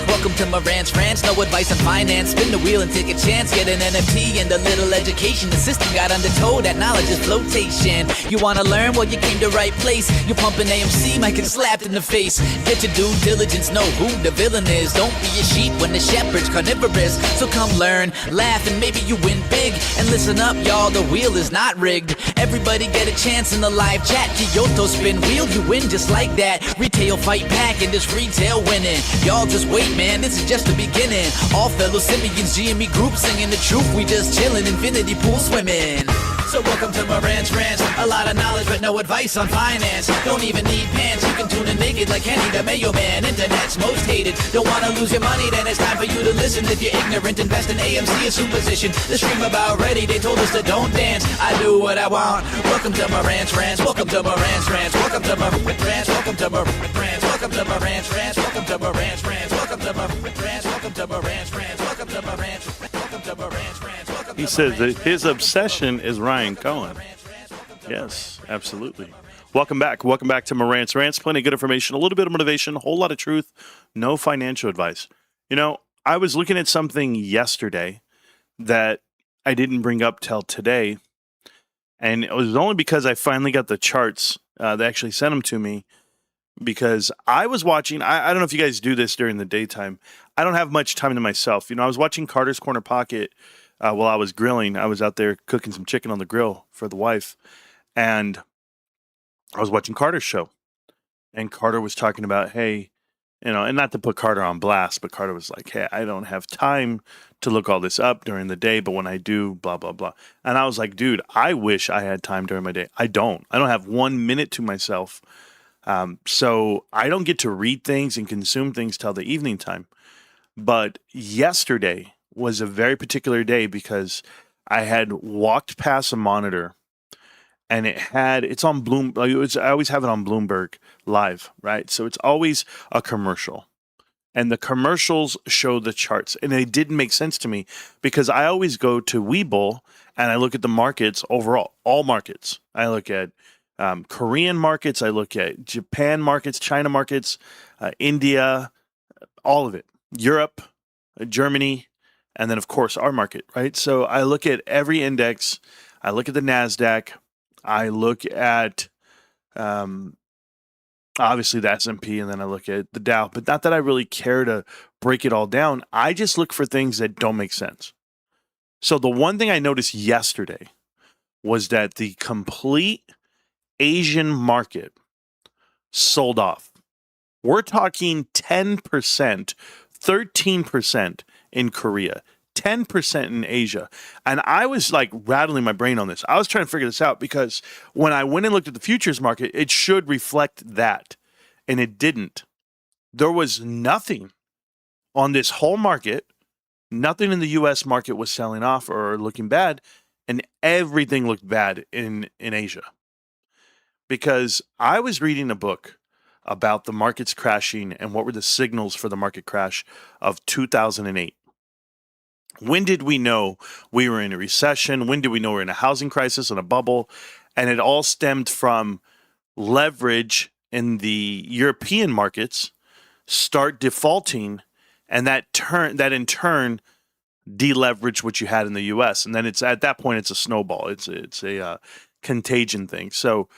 Welcome to Marantz Rantz, no advice on finance. Spin the wheel and take a chance. Get an NFT and a little education. The system got undertow, that knowledge is flotation. You wanna learn? Well, you came to right place. You pumping AMC, might get slapped in the face. Get your due diligence, know who the villain is. Don't be a sheep when the shepherd's carnivorous. So come learn, laugh, and maybe you win big. And listen up, y'all, the wheel is not rigged. Everybody get a chance in the live chat. Kyoto spin wheel, you win just like that. Retail fight back and this retail winning. Y'all just wait, man, this is just the beginning. All fellow simians, GME group singing the truth. We just chillin', infinity pool swimming. So welcome to Marantz Rantz. A lot of knowledge but no advice on finance. Don't even need pants, you can tune in naked like Kenny the Mayo Man. Internet's most hated. Don't wanna lose your money, then it's time for you to listen. If you're ignorant, invest in AMC, a superstition. The stream about ready, they told us to don't dance. I do what I want. Welcome to Marantz Rantz. Welcome to Marantz Rantz. Welcome to Marantz Rantz. Welcome to Marantz Rantz. Welcome to Marantz Rantz. Welcome to Marantz Rantz. Welcome to Marantz Rantz. Welcome to Marantz Rantz. Welcome to Marantz. Welcome to Marantz Rantz. He says that his obsession is Ryan Cohen. Yes, absolutely. Welcome back. Welcome back to Marantz Rantz. Plenty of good information, a little bit of motivation, a whole lot of truth, no financial advice. You know, I was looking at something yesterday that I didn't bring up till today, and it was only because I finally got the charts. They actually sent them to me because I was watching. I don't know if you guys do this during the daytime. I don't have much time to myself. You know, I was watching Carter's Corner Pocket while I was grilling. I was out there cooking some chicken on the grill for the wife, and I was watching Carter's show. And Carter was talking about, hey, you know, and not to put Carter on blast, but Carter was like, hey, I don't have time to look all this up during the day, but when I do, blah, blah, blah. And I was like, dude, I wish I had time during my day. I don't have 1 minute to myself. So I don't get to read things and consume things till the evening time. But yesterday was a very particular day because I had walked past a monitor and it's on I always have it on Bloomberg Live, right? So it's always a commercial. And the commercials show the charts. And it didn't make sense to me because I always go to Webull and I look at the markets overall, all markets. I look at Korean markets, I look at Japan markets, China markets, India, all of it, Europe, Germany, and then, of course, our market, right? So I look at every index. I look at the NASDAQ. I look at, obviously, the S&P, and then I look at the Dow. But not that I really care to break it all down. I just look for things that don't make sense. So the one thing I noticed yesterday was that the complete Asian market sold off. We're talking 10%, 13% in Korea, 10% in Asia. And I was like rattling my brain on this. I was trying to figure this out because when I went and looked at the futures market, it should reflect that. And it didn't. There was nothing on this whole market. Nothing in the U.S. market was selling off or looking bad. And everything looked bad in Asia. Because I was reading a book about the markets crashing and what were the signals for the market crash of 2008. When did we know we were in a recession? When did we know we were in a housing crisis and a bubble? And it all stemmed from leverage in the European markets start defaulting, and that in turn deleverage what you had in the U.S. And then it's at that point it's a snowball. It's a contagion thing. So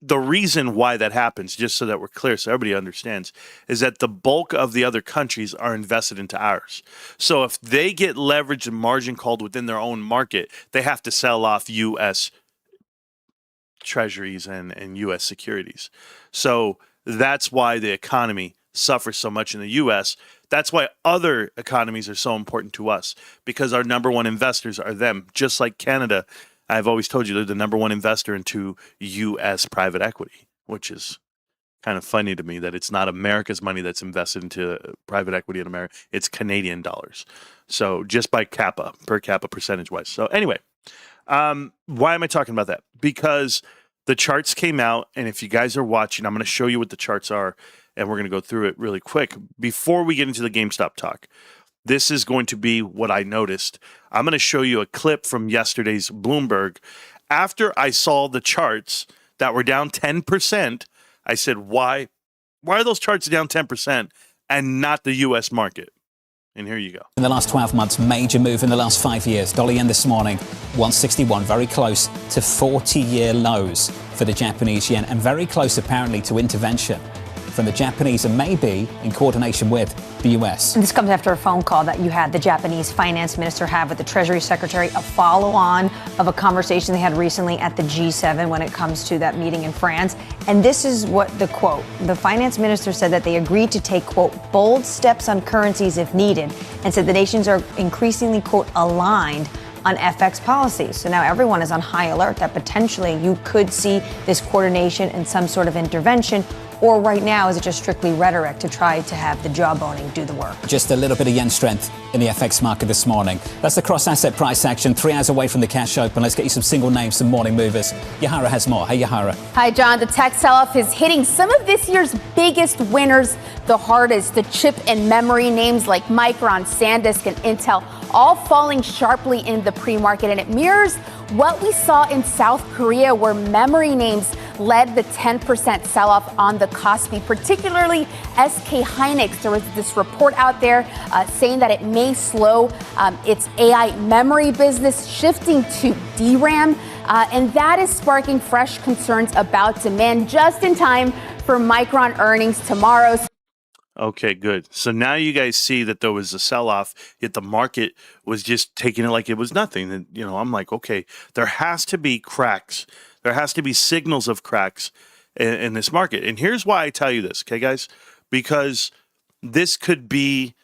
the reason why that happens, just so that we're clear, so everybody understands, is that the bulk of the other countries are invested into ours. So if they get leverage and margin called within their own market, they have to sell off U.S. treasuries and U.S. securities. So that's why the economy suffers so much in the U.S. That's why other economies are so important to us, because our number one investors are them, just like Canada. I've always told you they're the number one investor into U.S. private equity, which is kind of funny to me that it's not America's money that's invested into private equity in America. It's Canadian dollars. So just by per capita percentage-wise. So anyway, why am I talking about that? Because the charts came out, and if you guys are watching, I'm going to show you what the charts are, and we're going to go through it really quick. Before we get into the GameStop talk, this is going to be what I noticed. I'm going to show you a clip from yesterday's Bloomberg. After I saw the charts that were down 10%, I said, why are those charts down 10%? and not the U.S. market. And here you go. In the last 12 months, major move in the last 5 years. Dollar yen this morning, 161, very close to 40-year lows for the Japanese yen, and very close apparently to intervention from the Japanese, and maybe in coordination with the U.S. And this comes after a phone call that you had the Japanese finance minister have with the Treasury Secretary, a follow-on of a conversation they had recently at the G7 when it comes to that meeting in France. And this is what the quote. The finance minister said that they agreed to take, quote, bold steps on currencies if needed, and said the nations are increasingly, quote, aligned on FX policies. So now everyone is on high alert that potentially you could see this coordination and some sort of intervention. Or right now, is it just strictly rhetoric to try to have the jawboning do the work? Just a little bit of yen strength in the FX market this morning. That's the cross-asset price action, 3 hours away from the cash open. Let's get you some single names, some morning movers. Yahara has more. Hey, Yahara. Hi, John. The tech sell-off is hitting some of this year's biggest winners the hardest. The chip and memory names like Micron, SanDisk, and Intel all falling sharply in the pre-market, and it mirrors what we saw in South Korea, where memory names led the 10% sell-off on the Kospi, particularly SK Hynix. There was this report out there saying that it may slow its AI memory business, shifting to DRAM, and that is sparking fresh concerns about demand just in time for Micron earnings tomorrow. Okay, good. So now you guys see that there was a sell-off, yet the market was just taking it like it was nothing. And, I'm like, okay, there has to be cracks. There has to be signals of cracks in this market. And here's why I tell you this, okay, guys? Because this could be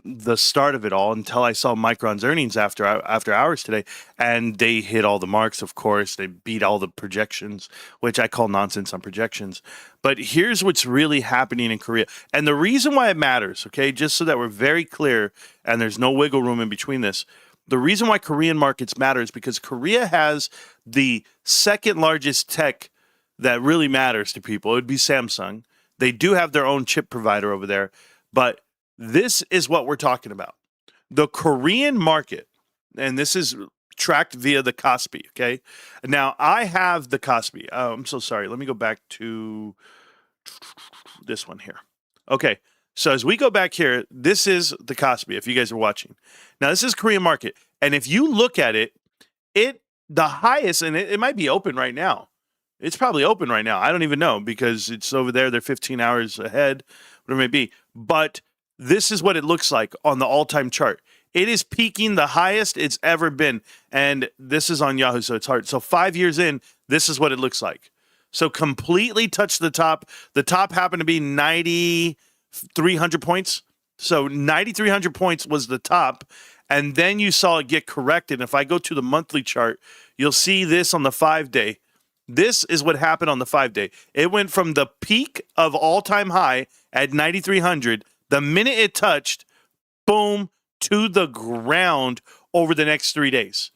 the start of it all until I saw Micron's earnings after hours today, and they hit all the marks, of course. They beat all the projections, which I call nonsense on projections. But here's what's really happening in Korea. And the reason why it matters, okay, just so that we're very clear and there's no wiggle room in between this, the reason why Korean markets matter is because Korea has the second largest tech that really matters to people. It would be Samsung. They do have their own chip provider over there, but this is what we're talking about. The Korean market, and this is tracked via the Kospi, okay? Now, I have the Kospi. I'm so sorry. Let me go back to this one here. Okay, so as we go back here, this is the Kospi, if you guys are watching. Now, this is Korean market, and if you look at it, the highest, and it might be open right now. It's probably open right now. I don't even know because it's over there. They're 15 hours ahead, whatever it may be. But this is what it looks like on the all-time chart. It is peaking the highest it's ever been. And this is on Yahoo, so it's hard. So 5 years in, this is what it looks like. So completely touched the top. The top happened to be 9,300 points. So 9,300 points was the top. And then you saw it get corrected. And if I go to the monthly chart, you'll see this on the 5-day. This is what happened on the 5-day. It went from the peak of all-time high at 9,300. The minute it touched, boom, to the ground over the next 3 days.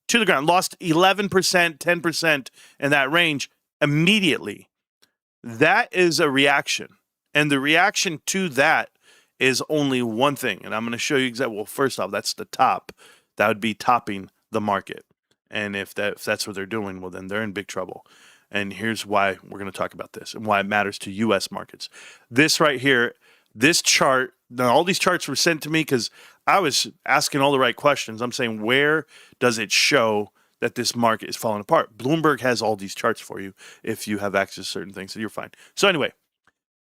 To the ground. Lost 11%, 10% in that range immediately. That is a reaction. And the reaction to that is only one thing. And I'm going to show you exactly. Well, first off, that's the top. That would be topping the market. And if that's what they're doing, well, then they're in big trouble. And here's why we're going to talk about this and why it matters to U.S. markets. This right here, this chart, now all these charts were sent to me because I was asking all the right questions. I'm saying, where does it show that this market is falling apart? Bloomberg has all these charts for you if you have access to certain things, so you're fine. So anyway,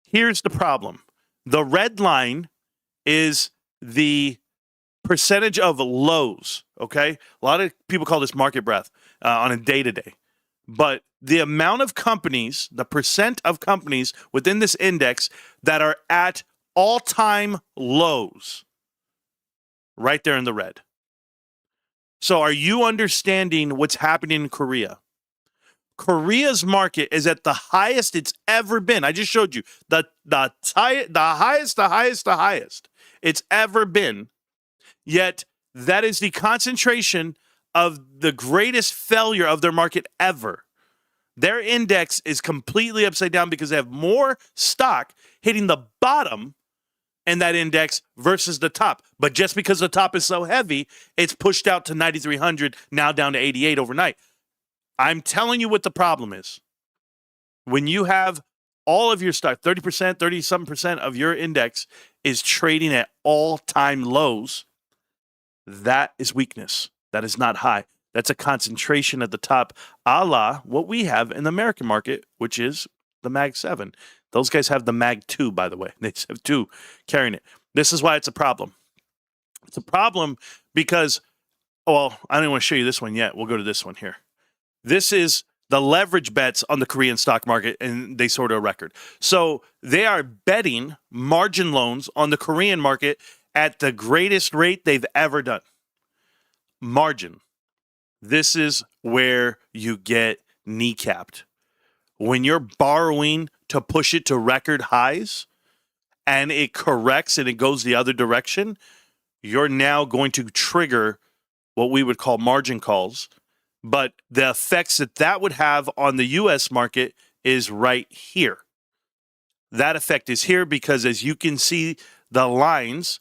here's the problem. The red line is the percentage of lows, okay? A lot of people call this market breadth on a day-to-day. But the amount of companies, the percent of companies within this index that are at all-time lows, right there in the red. So are you understanding what's happening in Korea? Korea's market is at the highest it's ever been. I just showed you the highest it's ever been. Yet that is the concentration of the greatest failure of their market ever. Their index is completely upside down because they have more stock hitting the bottom in that index versus the top. But just because the top is so heavy, it's pushed out to 9,300, now down to 88 overnight. I'm telling you what the problem is. When you have all of your stock, 30%, 30-something% of your index is trading at all-time lows, that is weakness. That is not high. That's a concentration at the top, a la what we have in the American market, which is the Mag 7. Those guys have the Mag 2, by the way. They have 2 carrying it. This is why it's a problem. It's a problem because, well, I don't want to show you this one yet. We'll go to this one here. This is the leverage bets on the Korean stock market, and they sort of a record. So they are betting margin loans on the Korean market at the greatest rate they've ever done. Margin. This is where you get kneecapped. When you're borrowing to push it to record highs and it corrects and it goes the other direction, you're now going to trigger what we would call margin calls. But the effects that would have on the U.S. market is right here. That effect is here because, as you can see the lines,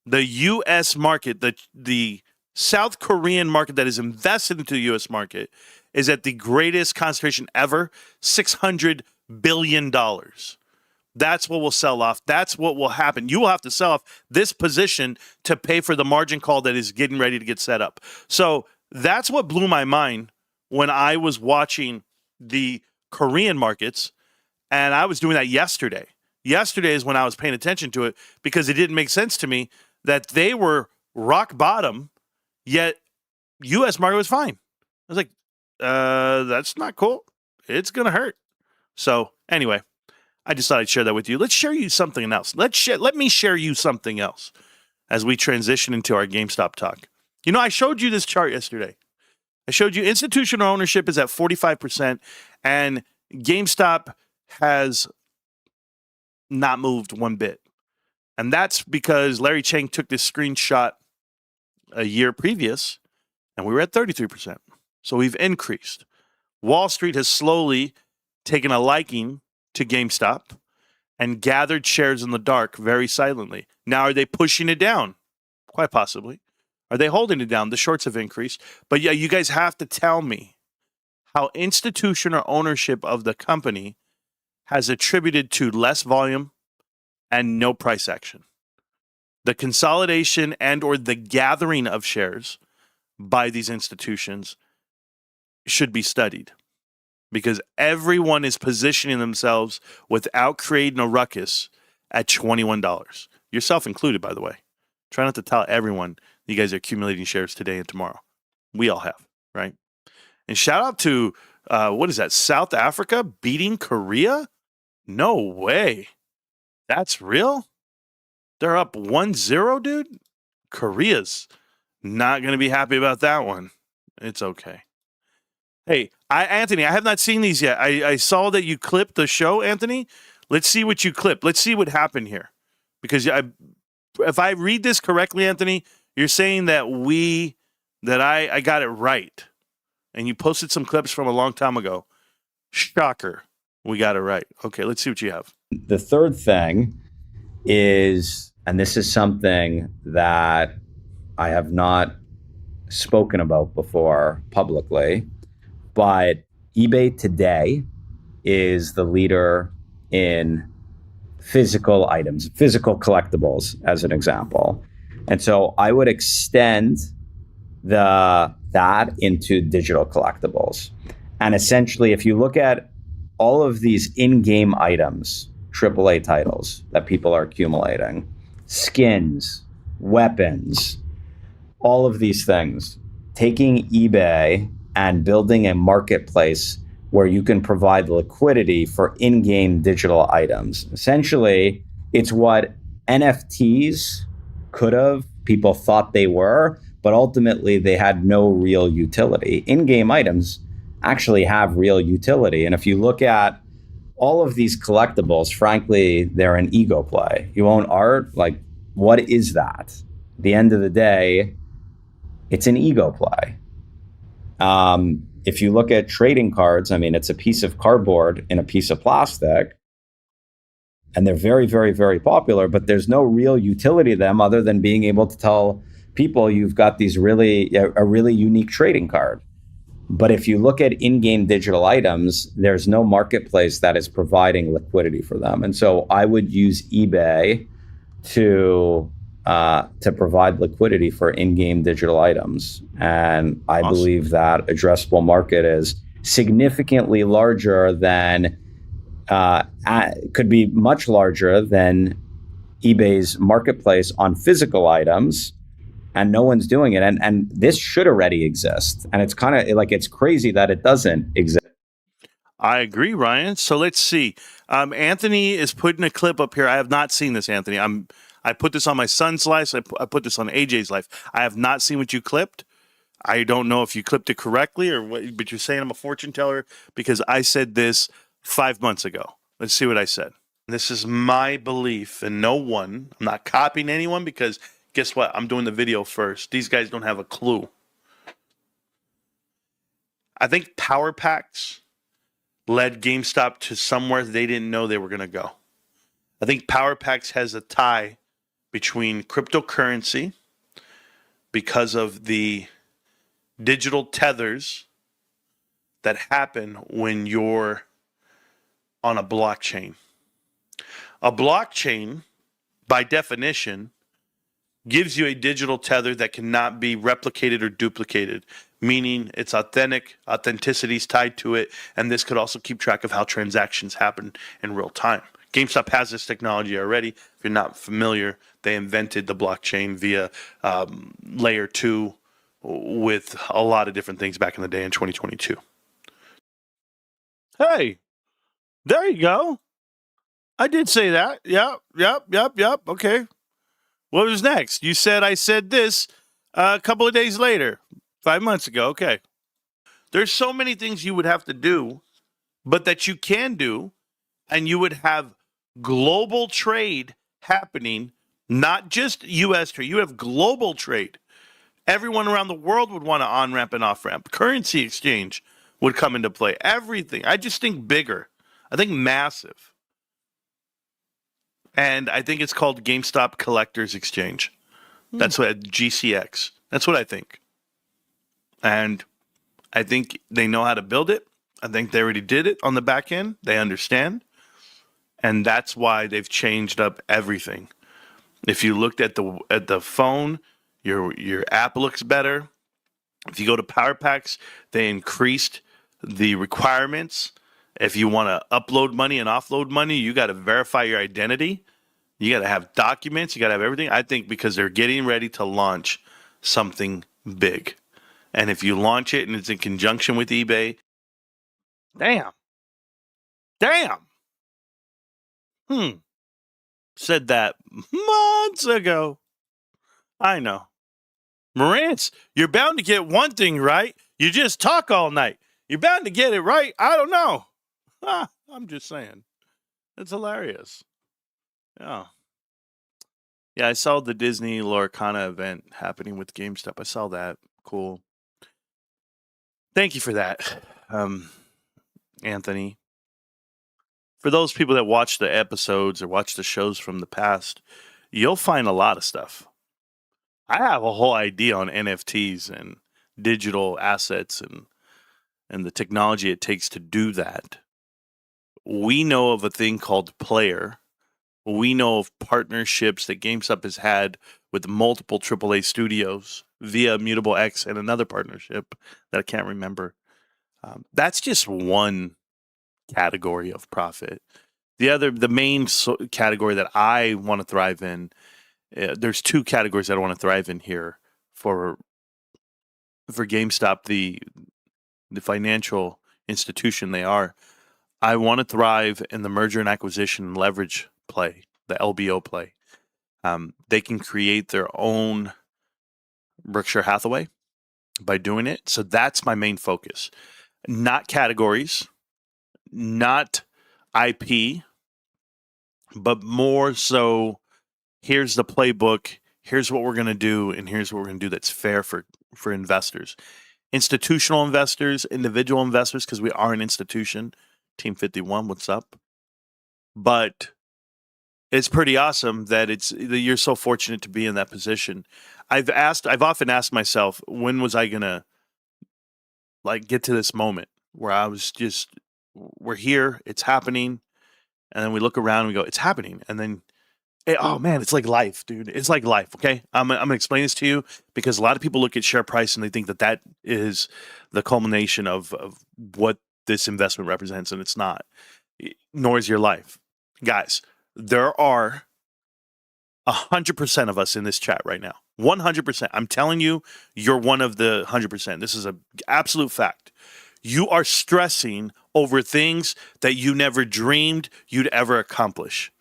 the U.S. market, the South Korean market that is invested into the U.S. market is at the greatest concentration ever, $600 billion. That's what will sell off. That's what will happen. You will have to sell off this position to pay for the margin call that is getting ready to get set up. So that's what blew my mind when I was watching the Korean markets, and I was doing that yesterday. Yesterday is when I was paying attention to it because it didn't make sense to me that they were rock bottom, yet U.S. market was fine. I was like, that's not cool. It's going to hurt. So anyway, I just thought I'd share that with you. Let's share you something else. Let me share you something else as we transition into our GameStop talk. You know, I showed you this chart yesterday. I showed you institutional ownership is at 45%, and GameStop has not moved one bit. And that's because Larry Chang took this screenshot a year previous, and we were at 33%. So we've increased. Wall Street has slowly taken a liking to GameStop and gathered shares in the dark very silently. Now, are they pushing it down? Quite possibly. Are they holding it down? The shorts have increased. But yeah, you guys have to tell me how institutional ownership of the company has attributed to less volume and no price action. The consolidation and or the gathering of shares by these institutions should be studied because everyone is positioning themselves without creating a ruckus at $21. Yourself included, by the way. Try not to tell everyone you guys are accumulating shares today and tomorrow. We all have, right? And shout out to, what is that, South Africa beating Korea? No way. That's real? They're up 1-0, dude? Korea's not going to be happy about that one. It's okay. Hey, Anthony, I have not seen these yet. I saw that you clipped the show, Anthony. Let's see what you clipped. Let's see what happened here. Because if I read this correctly, Anthony, you're saying that I got it right. And you posted some clips from a long time ago. Shocker. We got it right. Okay, let's see what you have. The third thing is, and this is something that I have not spoken about before publicly, but eBay today is the leader in physical items, physical collectibles, as an example. And so I would extend that into digital collectibles. And essentially, if you look at all of these in-game items, AAA titles that people are accumulating, skins, weapons, all of these things, taking eBay and building a marketplace where you can provide liquidity for in-game digital items. Essentially, it's what NFTs could have, people thought they were, but ultimately they had no real utility. In-game items actually have real utility. And if you look at all of these collectibles, frankly, they're an ego play. You own art, like, what is that? At the end of the day, it's an ego play. If you look at trading cards, I mean, it's a piece of cardboard in a piece of plastic, and they're very, very, very popular, but there's no real utility to them other than being able to tell people you've got a really unique trading card. But if you look at in-game digital items, there's no marketplace that is providing liquidity for them. And so I would use eBay to provide liquidity for in-game digital items. And I believe that addressable market is significantly larger than, could be much larger than eBay's marketplace on physical items, and no one's doing it. And this should already exist. And it's kind of like, it's crazy that it doesn't exist. I agree, Ryan. So let's see. Anthony is putting a clip up here. I have not seen this, Anthony. I put this on my son's life. I put this on AJ's life. I have not seen what you clipped. I don't know if you clipped it correctly or what, but you're saying I'm a fortune teller because I said this 5 months ago. Let's see what I said. This is my belief, and I'm not copying anyone because guess what? I'm doing the video first. These guys don't have a clue. I think Power Packs led GameStop to somewhere they didn't know they were going to go. I think Power Packs has a tie between cryptocurrency because of the digital tethers that happen when you're on a blockchain. A blockchain, by definition, gives you a digital tether that cannot be replicated or duplicated, meaning it's authenticity is tied to it, and this could also keep track of how transactions happen in real time. GameStop has this technology already. If you're not familiar, they invented the blockchain via layer 2 with a lot of different things back in the day in 2022. Hey, there you go. I did say that. Yep. Okay. What was next? You said I said this a couple of days later, 5 months ago. Okay. There's so many things you would have to do, but that you can do, and you would have global trade happening, not just U.S. trade. You have global trade. Everyone around the world would want to on-ramp and off-ramp. Currency exchange would come into play. Everything. I just think bigger. I think massive. And I think it's called GameStop Collectors Exchange. That's what GCX. That's what I think. And I think they know how to build it. I think they already did it on the back end. They understand. And that's why they've changed up everything. If you looked at the phone, your app looks better. If you go to Power Packs, they increased the requirements. If you want to upload money and offload money, you got to verify your identity. You got to have documents. You got to have everything. I think because they're getting ready to launch something big. And if you launch it and it's in conjunction with eBay, damn. Said that months ago. I know. Marantz, you're bound to get one thing right. You just talk all night. You're bound to get it right. I don't know. I'm just saying. It's hilarious. Yeah. Yeah, I saw the Disney Lorcana event happening with GameStop. I saw that. Cool. Thank you for that, Anthony. For those people that watch the episodes or watch the shows from the past, you'll find a lot of stuff. I have a whole idea on NFTs and digital assets and the technology it takes to do that. We know of a thing called Player. We know of partnerships that GameStop has had with multiple AAA studios via Mutable X and another partnership that I can't remember. That's just one category of profit. The main category that I want to thrive in, there's two categories that I want to thrive in here for GameStop, the financial institution they are. I want to thrive in the merger and acquisition and leverage play, the LBO play. They can create their own Berkshire Hathaway by doing it. So that's my main focus. Not categories, not IP, but more so here's the playbook, here's what we're going to do, and here's what we're going to do that's fair for investors. Institutional investors, individual investors, because we are an institution. Team 51, what's up? But it's pretty awesome that you're so fortunate to be in that position. I've often asked myself, when was I gonna like get to this moment where I was just, we're here, it's happening, and then we look around and we go, it's happening, and then, oh man, it's like life, dude. It's like life. Okay, I'm gonna explain this to you because a lot of people look at share price and they think that that is the culmination of what this investment represents, and it's not. Nor is your life, guys. There are 100% of us in this chat right now. 100%. I'm telling you, you're one of the 100%. This is an absolute fact. You are stressing over things that you never dreamed you'd ever accomplish.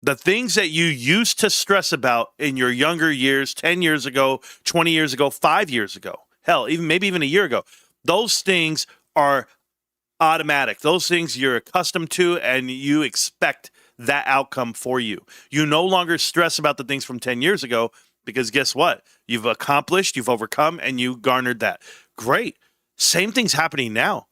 The things that you used to stress about in your younger years, 10 years ago, 20 years ago, 5 years ago, hell, maybe even a year ago, those things are automatic. Those things you're accustomed to and you expect that outcome for you. You no longer stress about the things from 10 years ago because guess what? You've accomplished, you've overcome, and you garnered that. Great. Same thing's happening now.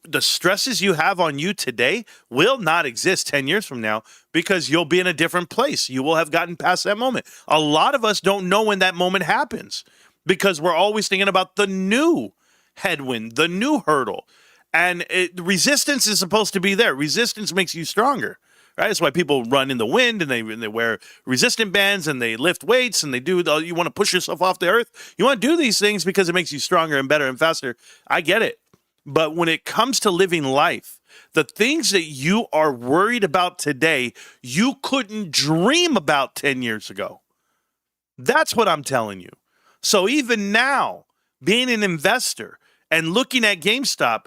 The stresses you have on you today will not exist 10 years from now because you'll be in a different place. You will have gotten past that moment. A lot of us don't know when that moment happens because we're always thinking about the new headwind, the new hurdle. And resistance is supposed to be there. Resistance makes you stronger, right? That's why people run in the wind and they wear resistant bands and they lift weights and they do, you want to push yourself off the earth. You want to do these things because it makes you stronger and better and faster. I get it. But when it comes to living life, the things that you are worried about today, you couldn't dream about 10 years ago. That's what I'm telling you. So even now, being an investor and looking at GameStop,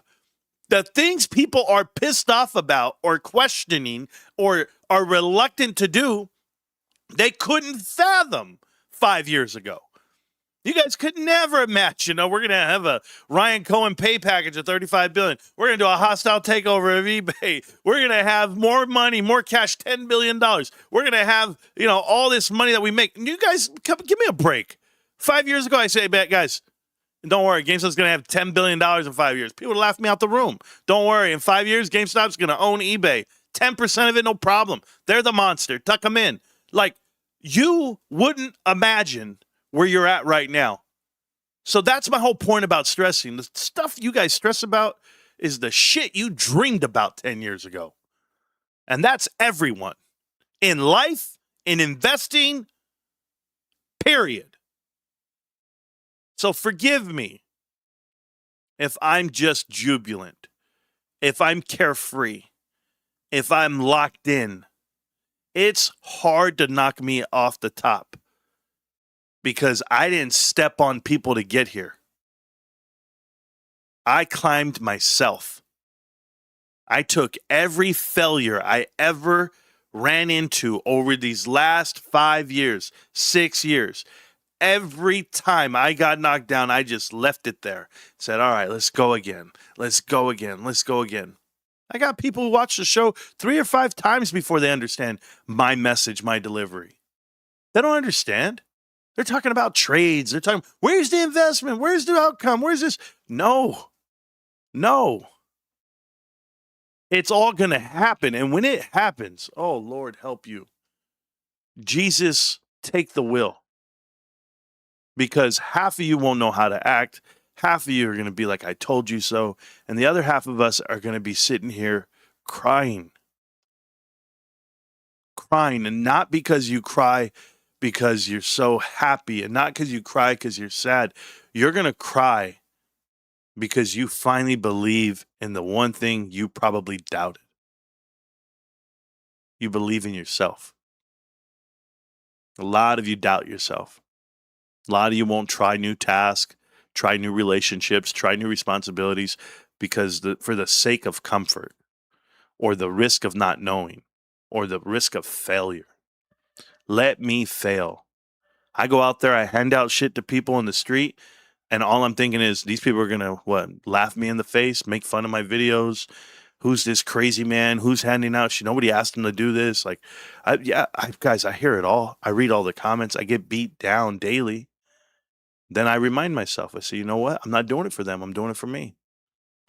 the things people are pissed off about or questioning or are reluctant to do, they couldn't fathom 5 years ago. You guys could never imagine, we're going to have a Ryan Cohen pay package of $35 billion. We're going to do a hostile takeover of eBay. We're going to have more money, more cash, $10 billion. We're going to have, all this money that we make. You guys, give me a break. 5 years ago, I say, guys, don't worry, GameStop's going to have $10 billion in 5 years. People would laugh me out the room. Don't worry, in 5 years, GameStop's going to own eBay. 10% of it, no problem. They're the monster. Tuck them in. Like, you wouldn't imagine where you're at right now. So that's my whole point about stressing. The stuff you guys stress about is the shit you dreamed about 10 years ago. And that's everyone. In life, in investing, period. So forgive me if I'm just jubilant, if I'm carefree, if I'm locked in. It's hard to knock me off the top. Because I didn't step on people to get here. I climbed myself. I took every failure I ever ran into over these last 5 years, 6 years. Every time I got knocked down, I just left it there. Said, all right, let's go again. Let's go again. Let's go again. I got people who watch the show 3 or 5 times before they understand my message, my delivery. They don't understand. They're talking about trades. They're talking, where's the investment? Where's the outcome? Where's this? No. It's all going to happen. And when it happens, oh, Lord, help you. Jesus, take the wheel. Because half of you won't know how to act. Half of you are going to be like, I told you so. And the other half of us are going to be sitting here crying. And not because you cry because you're so happy, and not because you cry because you're sad. You're going to cry because you finally believe in the one thing you probably doubted. You believe in yourself. A lot of you doubt yourself. A lot of you won't try new tasks, try new relationships, try new responsibilities because for the sake of comfort or the risk of not knowing or the risk of failure. Let me fail. I go out there, I hand out shit to people in the street, and all I'm thinking is these people are going to, laugh me in the face, make fun of my videos. Who's this crazy man? Who's handing out shit? Nobody asked him to do this. Guys, I hear it all. I read all the comments. I get beat down daily. Then I remind myself, I say, you know what? I'm not doing it for them. I'm doing it for me.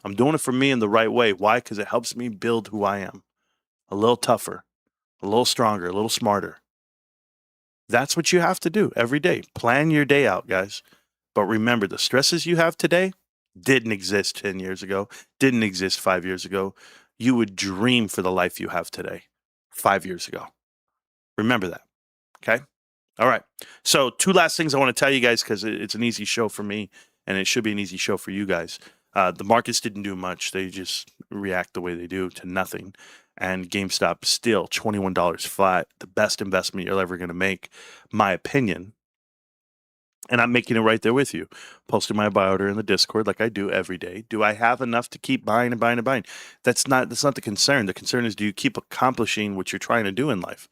I'm doing it for me in the right way. Why? Because it helps me build who I am. A little tougher, a little stronger, a little smarter. That's what you have to do every day. Plan your day out, guys. But remember, the stresses you have today, didn't exist 10 years ago, didn't exist 5 years ago. You would dream for the life you have today 5 years ago. Remember that. Okay? All right. So 2 last things I want to tell you guys, because it's an easy show for me, and it should be an easy show for you guys. The markets didn't do much. They just react the way they do to nothing. And GameStop still $21 flat, the best investment you're ever going to make, my opinion. And I'm making it right there with you. Posting my buy order in the Discord like I do every day. Do I have enough to keep buying and buying and buying? That's not the concern. The concern is, do you keep accomplishing what you're trying to do in life?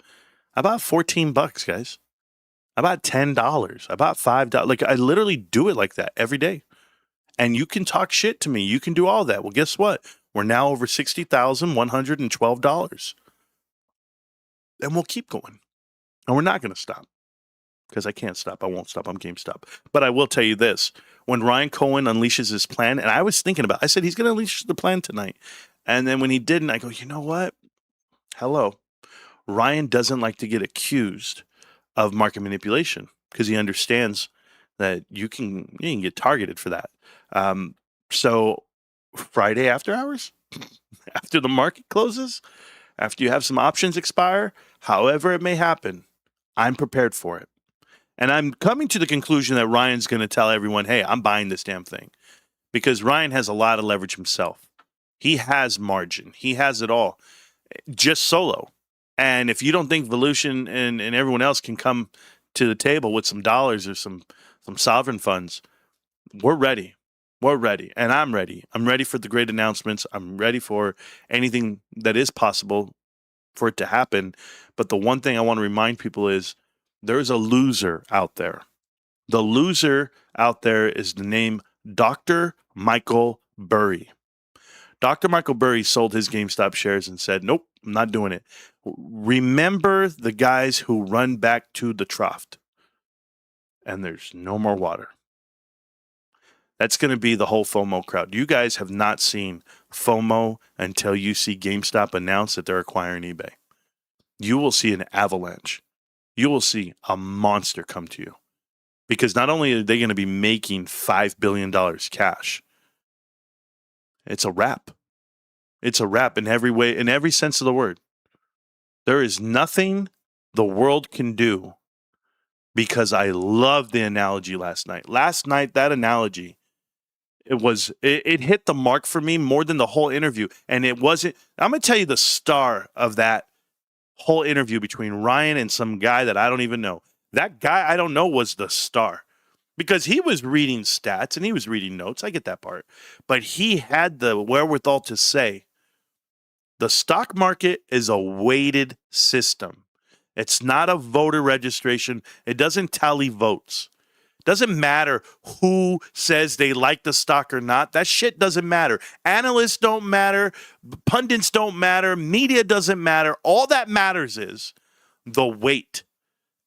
About $14, guys. About $10. About $5. Like, I literally do it like that every day. And you can talk shit to me. You can do all that. Well, guess what? We're now over $60,112. And we'll keep going. And we're not going to stop. Because I can't stop. I won't stop. I'm GameStop. But I will tell you this. When Ryan Cohen unleashes his plan, and I was thinking about it, I said he's going to unleash the plan tonight. And then when he didn't, I go, you know what? Hello. Ryan doesn't like to get accused of market manipulation because he understands that you can get targeted for that. So Friday after hours, after the market closes, after you have some options expire, however it may happen, I'm prepared for it. And I'm coming to the conclusion that Ryan's going to tell everyone, hey, I'm buying this damn thing. Because Ryan has a lot of leverage himself. He has margin. He has it all. Just solo. And if you don't think Volution and everyone else can come to the table with some dollars or some sovereign funds, we're ready. We're ready. And I'm ready. I'm ready for the great announcements. I'm ready for anything that is possible for it to happen. But the one thing I want to remind people is there's a loser out there. The loser out there is the name Dr. Michael Burry. Dr. Michael Burry sold his GameStop shares and said, nope, I'm not doing it. Remember the guys who run back to the trough and there's no more water. That's going to be the whole FOMO crowd. You guys have not seen FOMO until you see GameStop announce that they're acquiring eBay. You will see an avalanche. You will see a monster come to you. Because not only are they going to be making $5 billion cash, it's a wrap. It's a wrap in every way, in every sense of the word. There is nothing the world can do, because I loved the analogy last night. Last night, that analogy, it hit the mark for me more than the whole interview. And it wasn't, I'm going to tell you the star of that whole interview between Ryan and some guy that I don't even know. That guy I don't know was the star. Because he was reading stats and he was reading notes. I get that part. But he had the wherewithal to say, the stock market is a weighted system. It's not a voter registration. It doesn't tally votes. It doesn't matter who says they like the stock or not. That shit doesn't matter. Analysts don't matter. Pundits don't matter. Media doesn't matter. All that matters is the weight.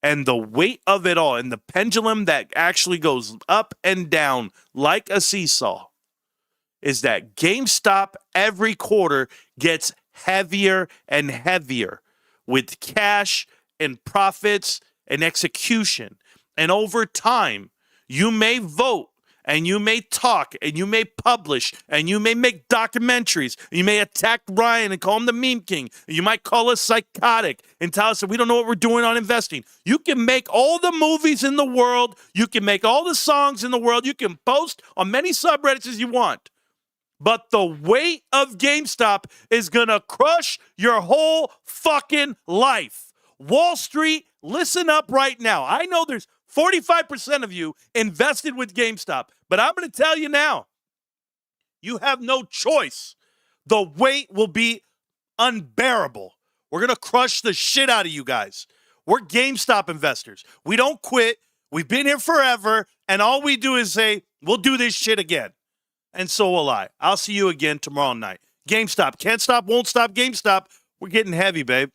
And the weight of it all, and the pendulum that actually goes up and down like a seesaw, is that GameStop every quarter gets heavier and heavier with cash and profits and execution. And over time, you may vote and you may talk and you may publish and you may make documentaries. You may attack Ryan and call him the meme king. You might call us psychotic and tell us that we don't know what we're doing on investing. You can make all the movies in the world. You can make all the songs in the world. You can post on many subreddits as you want. But the weight of GameStop is going to crush your whole fucking life. Wall Street, listen up right now. I know there's 45% of you invested with GameStop, but I'm going to tell you now, you have no choice. The weight will be unbearable. We're going to crush the shit out of you guys. We're GameStop investors. We don't quit. We've been here forever, and all we do is say, we'll do this shit again. And so will I. I'll see you again tomorrow night. GameStop. Can't stop, won't stop, GameStop. We're getting heavy, babe.